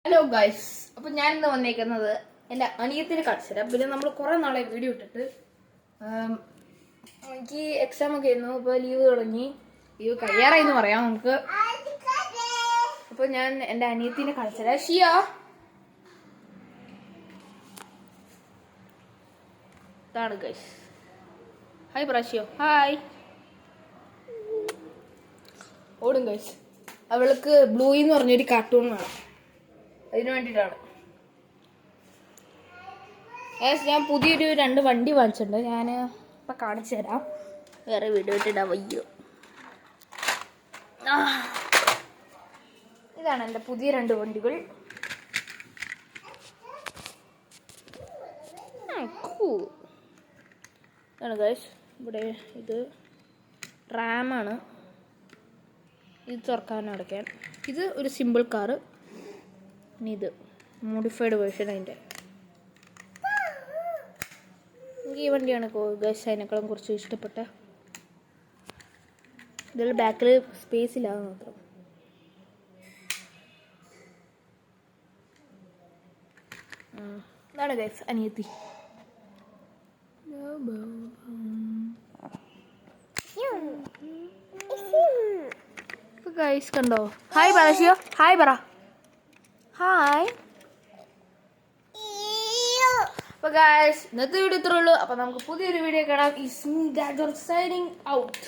Hello guys, അപ്പൊ ഞാൻ ഇന്ന് വന്നേക്കുന്നത് എൻ്റെ അനിയത്തിന് കാണിച്ചു തരാം. പിന്നെ നമ്മൾ കുറെ നാളെ വീഡിയോ ഇട്ടിട്ട് എനിക്ക് എക്സാം ഒക്കെ ആയിരുന്നു. ഇപ്പൊ ലീവ് ലീവ് കഴിയാറായി എന്ന് പറയാം നമുക്ക്. അപ്പൊ ഞാൻ എൻ്റെ അനിയത്തിനെ കാണിച്ചു തരാം. ഷിയ, ഇതാണ് ഗൈസ്. ഹായ് പ്രാശിയോ, ഹായ്. ഓടും ഗൈസ്. അവൾക്ക് ബ്ലൂയി എന്ന് പറഞ്ഞൊരു കാർട്ടൂൺ വേണം, അതിനു വേണ്ടിയിട്ടാണ്. ഞാൻ പുതിയൊരു 2 വണ്ടി വാങ്ങിച്ചിട്ടുണ്ട്. ഞാൻ ഇപ്പം കാണിച്ചു തരാം. വേറെ വീഡിയോ ഇട്ടിടാൻ വയ്യോ. ഇതാണ് എൻ്റെ പുതിയ 2 വണ്ടികൾ. ഇതാണ് ഗൈസ്. ഇവിടെ ഇത് റാമാണ്. ഇത് തുറക്കാൻ അടയ്ക്കാൻ. ഇത് ഒരു സിമ്പിൾ കാറ്. ഇനി ഇത് മോഡിഫൈഡ് വേർഷൻ. അതിൻ്റെ എനിക്ക് ഈ വണ്ടിയാണ് ഗൈസ് അതിനേക്കാളും കുറച്ച് ഇഷ്ടപ്പെട്ട. ഇതിൽ ബാക്കിൽ സ്പേസ് ഇല്ലാതെ മാത്രം. ഇതാണ് ഗൈസ് അനിയത്തി. ഗൈസ് കണ്ടോ? ഹായ് പറ, ഹായ് പറ, ഹായ്. അപ്പൊ ഗൈസ് ഇന്നത്തെ വീഡിയോ ഇത്രേ ഉള്ളൂ. അപ്പൊ നമുക്ക് പുതിയൊരു വീഡിയോ കാണാം. ഈ സൈനിങ് ഔട്ട്.